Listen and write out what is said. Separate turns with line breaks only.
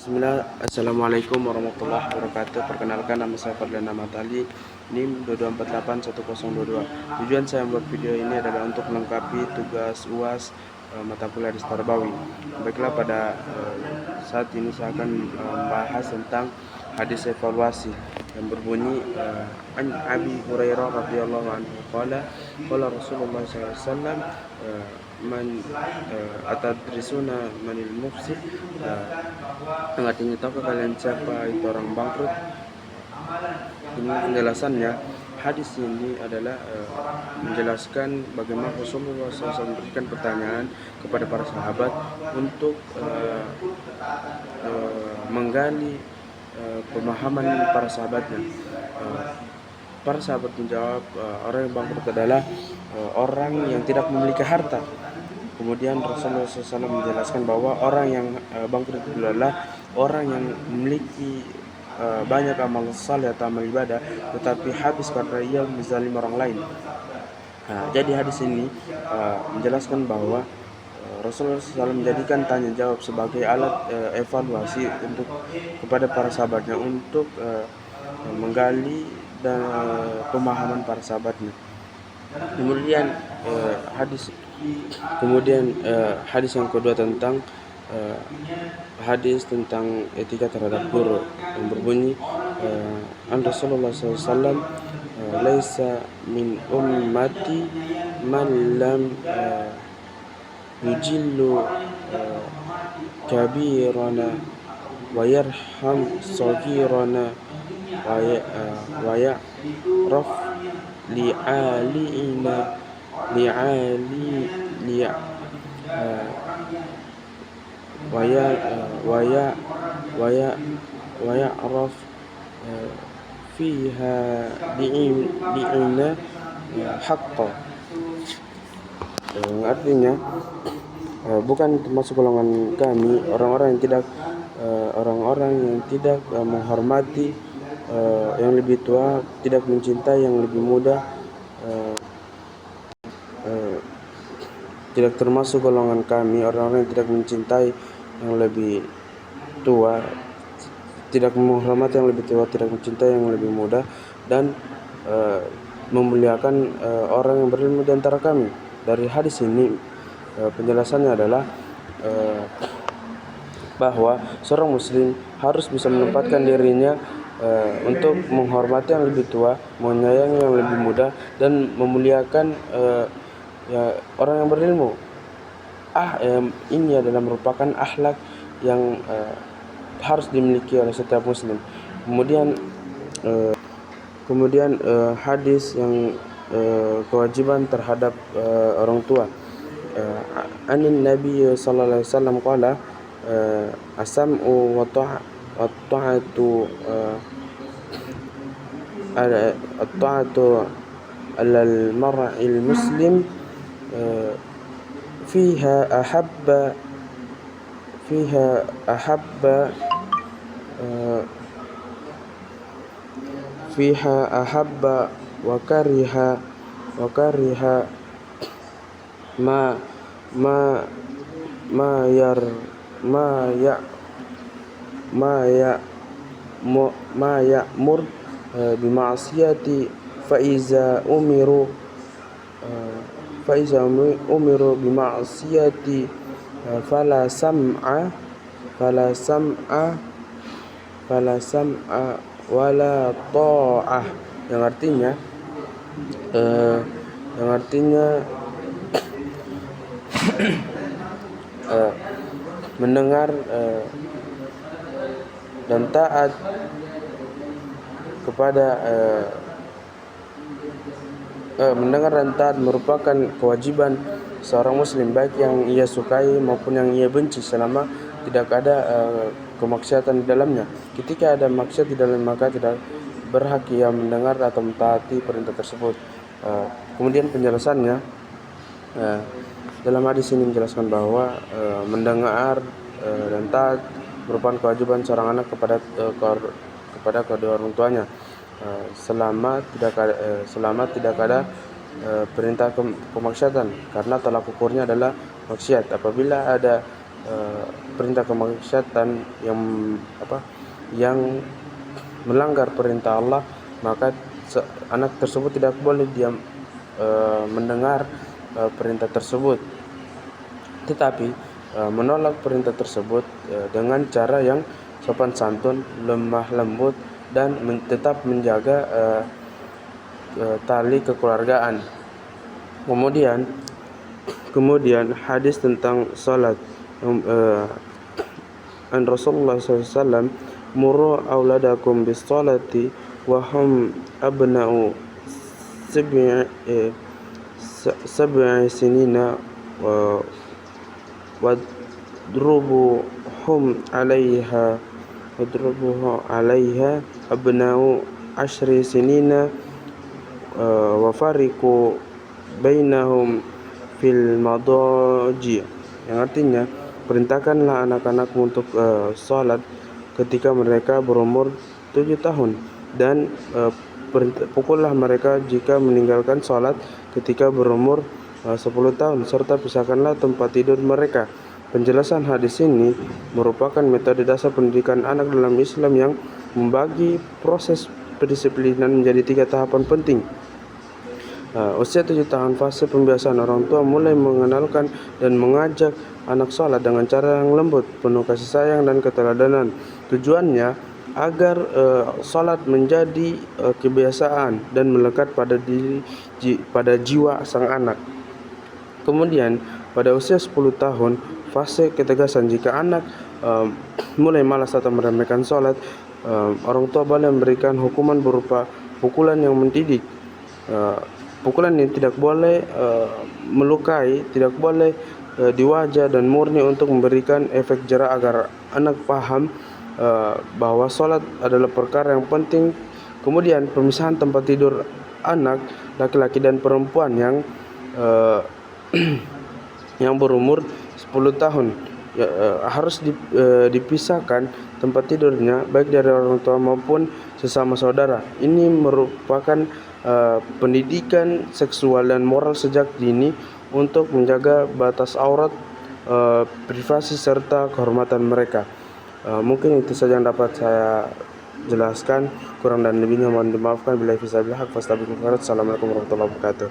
Bismillah, Assalamualaikum warahmatullahi wabarakatuh. Perkenalkan, nama saya Fadlan Ahmad Ali, NIM 22481022. Tujuan saya membuat video ini adalah untuk melengkapi tugas UAS mata kuliah di Starbawi. Baiklah, pada saat ini saya akan membahas tentang hadis evaluasi yang berbunyi an Abi Hurairah radhiyallahu anhu qala Rasulullah sallallahu alaihi wasallam man atadrisuna manil mufsid, yang artinya tahukah kalian siapa itu orang bangkrut. Ini penjelasannya. Hadis ini adalah menjelaskan bagaimana Rasulullah SAW memberikan pertanyaan kepada para sahabat untuk menggali pemahaman para sahabatnya. Para sahabat menjawab, orang yang bangkrut adalah orang yang tidak memiliki harta. Kemudian Rasulullah SAW menjelaskan bahwa orang yang bangkrut itu adalah orang yang memiliki banyak amal saleh atau amal ibadah, tetapi habis karena ia menzalim orang lain. Jadi hadis ini menjelaskan bahwa Rasulullah SAW menjadikan tanya jawab sebagai alat evaluasi untuk kepada para sahabatnya untuk menggali dan pemahaman para sahabatnya. Kemudian hadis yang kedua tentang hadis tentang etika terhadap guru yang berbunyi an Rasulullah SAW laisa min ummati man lam yujillu kabirana wa yarham saghirana wa ya'raf li'alina li'ali li' wa ya'raf fiha li'ina haqqa. Artinya bukan termasuk golongan kami orang-orang yang tidak menghormati yang lebih tua, tidak mencintai yang lebih muda, tidak termasuk golongan kami orang-orang yang tidak mencintai yang lebih tua, tidak menghormati yang lebih tua, tidak mencintai yang lebih muda, dan memuliakan orang yang berilmu di antara kami. Dari hadis ini penjelasannya adalah bahwa seorang muslim harus bisa menempatkan dirinya untuk menghormati yang lebih tua, menyayangi yang lebih muda, dan memuliakan orang yang berilmu. Ini adalah merupakan akhlak yang harus dimiliki oleh setiap muslim. Kemudian hadis yang kewajiban terhadap orang tua. Anin Nabi sallallahu alaihi wasallam qala as-sam'u wa ta'atu alal mar'il muslim fiha ahabba wa kariha ma ya'mur bima'siyati fa iza umiru bima'siyati fala sam'a wala ta'ah, yang artinya mendengar dan taat kepada mendengar dan taat merupakan kewajiban seorang muslim, baik yang ia sukai maupun yang ia benci, selama tidak ada kemaksiatan di dalamnya. Ketika ada maksiat di dalam, maka tidak berhak ia mendengar atau mentaati perintah tersebut. Kemudian penjelasannya, dalam hadis ini menjelaskan bahwa mendengar dan taat merupakan kewajiban seorang anak kepada kedua orang tuanya, selama tidak ada perintah kemaksiatan, karena tolak ukurnya adalah maksiat. Apabila ada perintah kemaksiatan yang melanggar perintah Allah, maka anak tersebut tidak boleh dia mendengar perintah tersebut, tetapi menolak perintah tersebut dengan cara yang sopan santun, lemah lembut, dan tetap menjaga tali kekeluargaan. Kemudian hadis tentang salat an Rasulullah SAW, muru auladakum bis salati wa hum abna'u sab'i sinina wadrubuhum 'alaiha abna'u 10 sinina wa fariqu bainahum fil madaji', yang artinya perintahkanlah anak-anakmu untuk salat ketika mereka berumur 7 tahun dan pukullah mereka jika meninggalkan salat ketika berumur 10 tahun, serta pisahkanlah tempat tidur mereka. Penjelasan hadis ini merupakan metode dasar pendidikan anak dalam Islam yang membagi proses pendisiplinan menjadi 3 tahapan penting. Usia 7 tahun, fase pembiasaan. Orang tua mulai mengenalkan dan mengajak anak salat dengan cara yang lembut, penuh kasih sayang dan keteladanan. Tujuannya agar salat menjadi kebiasaan dan melekat pada jiwa sang anak. Kemudian pada usia 10 tahun, fase ketegasan. Jika anak mulai malas atau meremehkan salat, orang tua boleh memberikan hukuman berupa pukulan yang mendidik. Pukulan ini tidak boleh melukai, tidak boleh di wajah, dan murni untuk memberikan efek jera agar anak paham bahwa salat adalah perkara yang penting. Kemudian pemisahan tempat tidur anak laki-laki dan perempuan yang berumur 10 tahun harus dipisahkan tempat tidurnya baik dari orang tua maupun sesama saudara. Ini merupakan pendidikan seksual dan moral sejak dini untuk menjaga batas aurat, privasi serta kehormatan mereka. Mungkin itu saja yang dapat saya jelaskan. Kurang dan lebihnya mohon dimaafkan. Billahi fisabilillah. Assalamualaikum warahmatullahi wabarakatuh.